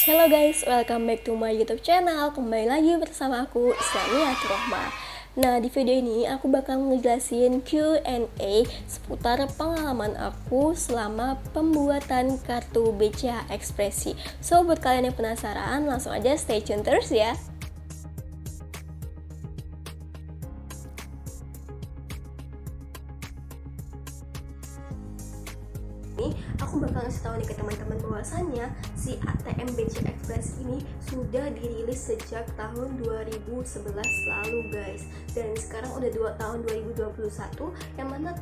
Hello guys, welcome back to my YouTube channel. Kembali lagi bersama aku, Islamia Rohma. Nah, di video ini aku bakal ngejelasin Q&A seputar pengalaman aku selama pembuatan kartu BCA Ekspresi. So, buat kalian yang penasaran, langsung aja stay tune terus ya. Aku bakal ngasih tahu nih ke teman-teman bahwasannya si ATM BCA Express ini sudah dirilis sejak tahun 2011 lalu guys, dan sekarang udah tahun 2021 yang mana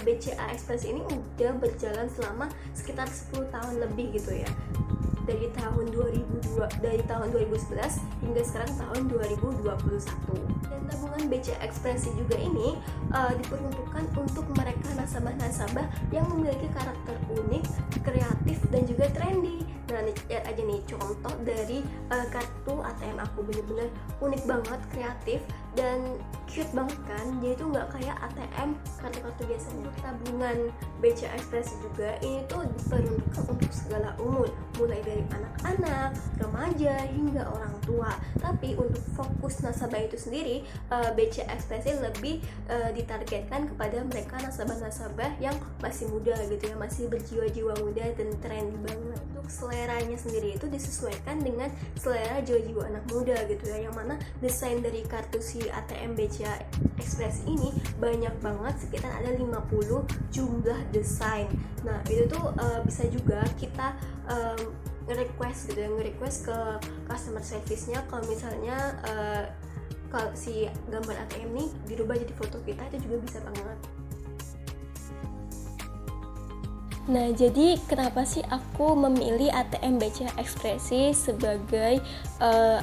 BCA Express ini udah berjalan selama sekitar 10 tahun lebih gitu ya, dari tahun 2011 hingga sekarang tahun 2021. Dan tabungan BCA Ekspresi juga ini diperuntukkan untuk mereka nasabah-nasabah yang memiliki karakter unik, kreatif, dan juga trendy. Nah, lihat aja nih contoh dari kartu ATM aku, bener-bener unik banget, kreatif, dan cute banget kan. Jadi itu nggak kayak ATM kartu-kartu biasanya. Tabungan BCA Ekspresi juga ini tuh diperuntukkan untuk segala umur, mulai dari anak-anak, remaja, hingga orang tua. Tapi untuk fokus nasabah itu sendiri, BCA Ekspresi lebih ditargetkan kepada mereka nasabah-nasabah yang masih muda gitu ya, masih berjiwa-jiwa muda dan trendy banget. Untuk seleranya sendiri itu disesuaikan dengan selera jiwa-jiwa anak muda gitu ya, yang mana desain dari kartu si ATM BCA Express ini banyak banget, sekitar ada 50 jumlah desain. Nah, itu tuh bisa juga kita nge-request gitu ya, nge-request ke customer service-nya kalau misalnya kalau si gambar ATM nih dirubah jadi foto kita, itu juga bisa banget. Nah, jadi kenapa sih aku memilih ATM BCA Ekspresi sebagai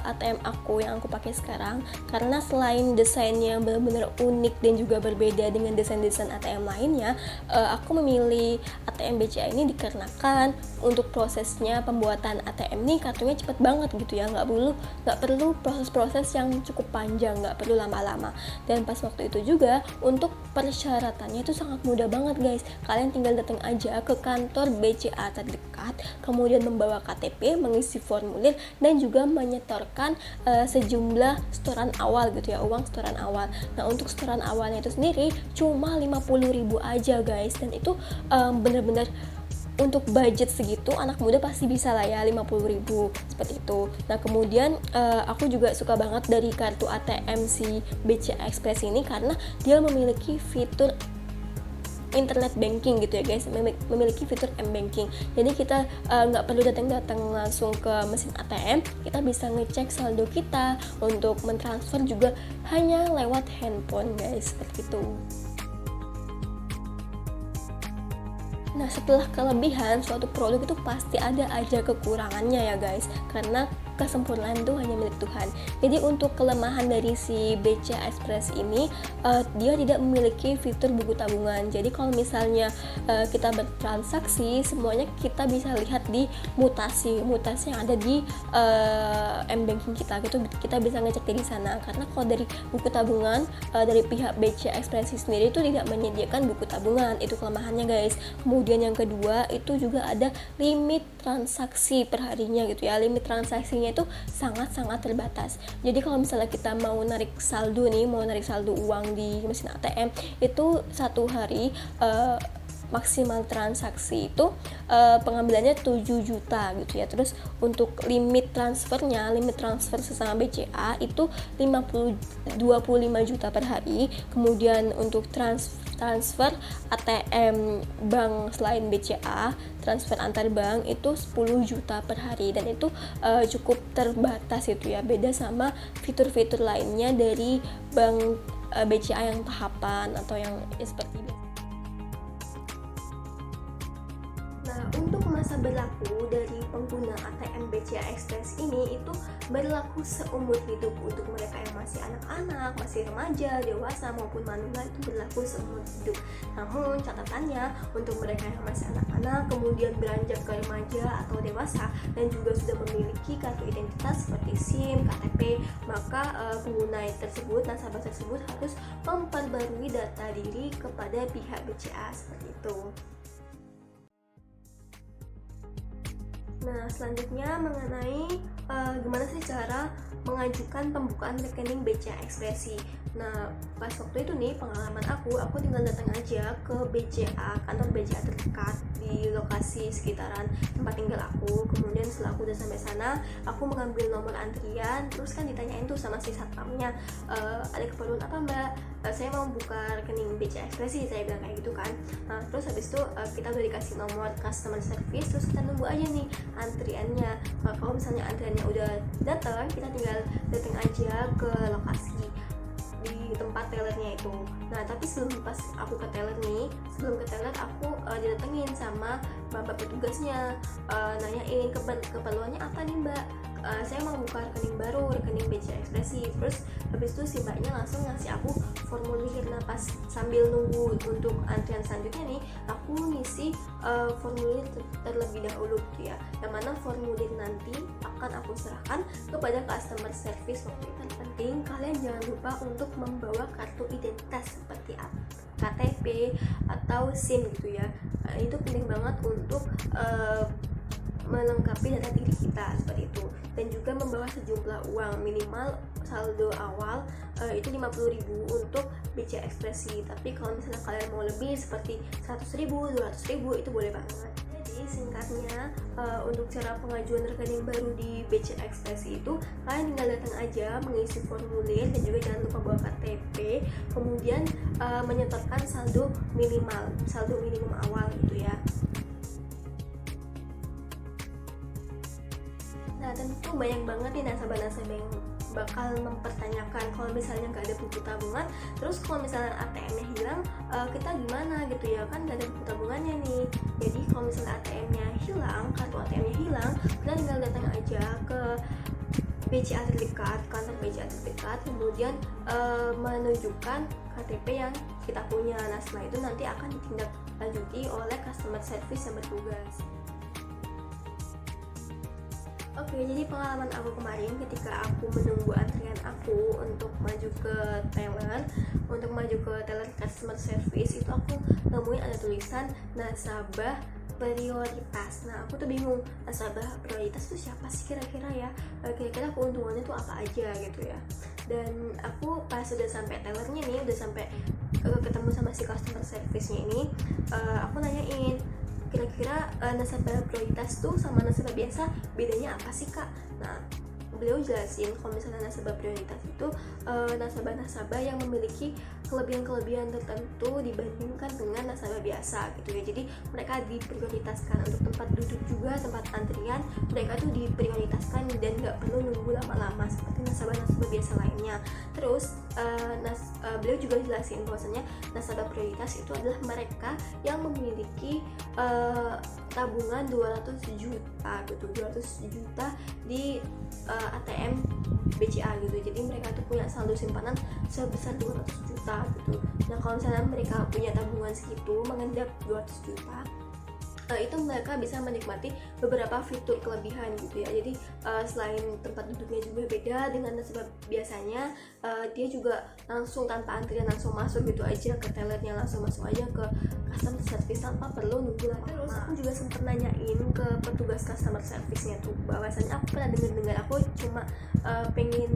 ATM aku yang aku pakai sekarang? Karena selain desainnya benar-benar unik dan juga berbeda dengan desain-desain ATM lainnya, aku memilih ATM BCA ini dikarenakan untuk prosesnya pembuatan ATM ini kartunya cepet banget gitu ya, nggak perlu proses-proses yang cukup panjang, nggak perlu lama-lama. Dan pas waktu itu juga untuk persyaratannya itu sangat mudah banget guys. Kalian tinggal datang aja ke kantor BCA terdekat, kemudian membawa KTP, mengisi formulir, dan juga menyetorkan sejumlah setoran awal gitu ya, uang setoran awal. Nah, untuk setoran awalnya itu sendiri cuma 50.000 aja guys, dan itu bener-bener untuk budget segitu anak muda pasti bisa lah ya, 50.000 seperti itu. Nah, kemudian aku juga suka banget dari kartu ATM si BCA Express ini karena dia memiliki fitur internet banking gitu ya guys, memiliki fitur m-banking. Jadi kita nggak perlu datang langsung ke mesin ATM, kita bisa ngecek saldo kita, untuk mentransfer juga hanya lewat handphone guys, seperti itu. Nah, setelah kelebihan suatu produk itu pasti ada aja kekurangannya ya guys, karena kesempurnaan itu hanya milik Tuhan. Jadi untuk kelemahan dari si BCA Express ini, dia tidak memiliki fitur buku tabungan. Jadi kalau misalnya kita bertransaksi, semuanya kita bisa lihat di mutasi yang ada di m-banking kita gitu, kita bisa ngecek dari sana. Karena kalau dari buku tabungan, dari pihak BCA Express sendiri itu tidak menyediakan buku tabungan, itu kelemahannya guys. Kemudian yang kedua itu juga ada limit transaksi perharinya gitu ya, limit transaksinya itu sangat-sangat terbatas. Jadi kalau misalnya kita mau narik saldo uang di mesin ATM itu satu hari maksimal transaksi itu pengambilannya 7 juta gitu ya. Terus untuk limit transfer sesama BCA itu 25 juta per hari. Kemudian untuk transfer ATM bank selain BCA, transfer antar bank itu 10 juta per hari, dan itu cukup terbatas itu ya, beda sama fitur-fitur lainnya dari bank BCA yang tahapan atau yang seperti ini. Nah, untuk masa berlaku dari pengguna ATM BCA Express ini itu berlaku seumur hidup. Untuk mereka yang masih anak-anak, masih remaja, dewasa maupun manula itu berlaku seumur hidup. Namun catatannya untuk mereka yang masih anak-anak, kemudian beranjak ke remaja atau dewasa, dan juga sudah memiliki kartu identitas seperti SIM, KTP, maka pengguna tersebut, nasabah tersebut harus memperbarui data diri kepada pihak BCA seperti itu. Nah, selanjutnya mengenai gimana sih cara mengajukan pembukaan rekening BCA Ekspresi. Nah, pas waktu itu nih pengalaman aku tinggal datang aja ke BCA, kantor BCA terdekat di lokasi sekitaran tempat tinggal aku. Kemudian setelah aku udah sampai sana, aku mengambil nomor antrian, terus kan ditanyain tuh sama si satpamnya, ada keperluan apa mbak? Saya mau buka rekening BCA Ekspresi, saya bilang kayak gitu kan. Nah, terus habis itu kita udah dikasih nomor customer service, terus kita nunggu aja nih antriannya. Kalau misalnya antriannya udah datang, kita tinggal datang aja ke lokasi di tempat tellernya itu. Nah, tapi sebelum pas aku ke teller nih, sebelum ke teller aku didatengin sama bapak petugasnya, nanyain keperluannya apa nih mbak. Saya mau buka rekening baru, rekening BCA Ekspresi. Terus habis itu si mbaknya langsung ngasih aku formulir. Nah, pas sambil nunggu untuk antrian selanjutnya nih, aku ngisi formulir terlebih dahulu gitu ya, yang mana formulir nanti akan aku serahkan kepada customer service. Waktu itu penting kalian jangan lupa untuk membawa kartu identitas seperti KTP atau SIM gitu ya. Itu penting banget untuk melengkapi data diri kita seperti itu, dan juga membawa sejumlah uang minimal saldo awal itu 50.000 untuk BCA Ekspresi. Tapi kalau misalnya kalian mau lebih seperti 100.000, 200.000 itu boleh banget. Jadi singkatnya untuk cara pengajuan rekening baru di BCA Ekspresi itu kalian tinggal datang aja mengisi formulir, dan juga jangan lupa bawa KTP, kemudian menyetorkan saldo minimum awal gitu ya. Nah, tentu banyak banget nih nasabah-nasabah yang bakal mempertanyakan kalau misalnya nggak ada buku tabungan, terus kalau misalnya ATM-nya hilang, kita gimana gitu ya, kan nggak ada buku tabungannya nih. Jadi kalau misalnya ATM-nya hilang, kartu ATM-nya hilang, kita tinggal datang aja ke BCA terdekat, kantor BCA terdekat, kemudian menunjukkan KTP yang kita punya. Nah, setelah itu nanti akan ditindaklanjuti oleh customer service yang bertugas. Oke, jadi pengalaman aku kemarin ketika aku menunggu antrian aku untuk maju ke teller customer service, itu aku nemuin ada tulisan nasabah prioritas. Nah, aku tuh bingung, nasabah prioritas itu siapa sih kira-kira ya? Kira-kira keuntungannya tuh apa aja gitu ya. Dan aku pas udah sampai tellernya nih, udah sampai ketemu sama si customer service-nya ini, aku nanyain, kira-kira nasabah prioritas tuh sama nasabah biasa bedanya apa sih kak? Nah, beliau jelasin kalau misalnya nasabah prioritas itu nasabah-nasabah yang memiliki kelebihan-kelebihan tertentu dibandingkan dengan nasabah biasa gitu ya. Jadi mereka diprioritaskan untuk tempat duduk juga, tempat antrian mereka tuh diprioritaskan dan nggak perlu nunggu lama-lama seperti nasabah-nasabah biasa lainnya. Terus beliau juga jelasin bahwasanya nasabah prioritas itu adalah mereka yang memiliki tabungan 200 juta gitu, 200 juta di ATM BCA gitu. Jadi mereka tuh punya saldo simpanan sebesar 200 juta gitu. Nah, kalau misalnya mereka punya tabungan segitu mengendap 200 juta, itu mereka bisa menikmati beberapa fitur kelebihan gitu ya. Jadi selain tempat duduknya juga beda dengan nasabah biasanya, dia juga langsung tanpa antrian langsung masuk gitu aja ke tellernya, langsung masuk aja ke customer service tanpa perlu nunggu lama. Terus aku juga sempat nanyain ke petugas customer service-nya tuh bahwasanya aku pernah dengar aku cuma pengen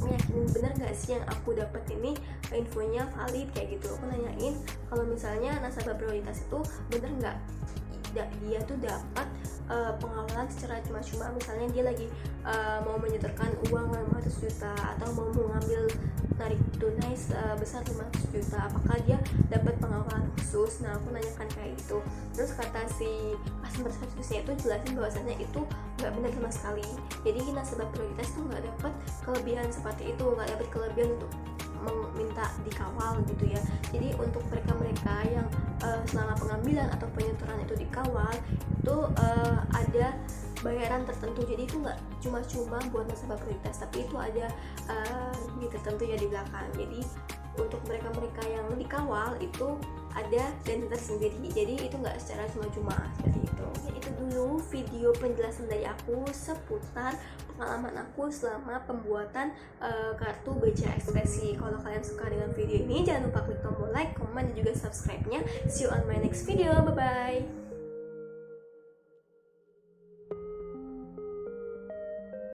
meyakinin bener nggak sih yang aku dapat ini infonya valid kayak gitu. Aku nanyain kalau misalnya nasabah prioritas itu bener nggak dia tuh dapat pengawalan secara cuma-cuma, misalnya dia lagi mau menyetorkan uang 500 juta atau mau mengambil tarik tunai sebesar 500 juta, apakah dia dapat pengawalan khusus. Nah, aku nanyakan kayak gitu. Terus kata si customer service-nya itu jelasin bahwasannya itu nggak benar sama sekali. Jadi nasabah prioritas tuh nggak dapat kelebihan seperti itu, nggak dapat kelebihan untuk meminta dikawal gitu ya. Jadi untuk mereka-mereka yang selama pengambilan atau penyetoran itu dikawal, itu ada bayaran tertentu. Jadi itu nggak cuma-cuma buat nasabah prioritas, tapi itu ada tertentu ya di belakang. Jadi untuk mereka-mereka yang dikawal itu ada dan tersendiri. Jadi itu nggak secara cuma-cuma seperti itu. Ya, itu dulu video penjelasan dari aku seputar pengalaman aku selama pembuatan kartu BCA Ekspresi. Kalau kalian suka dengan video ini, jangan lupa klik tombol like, comment, dan juga subscribe-nya. See you on my next video. Bye bye.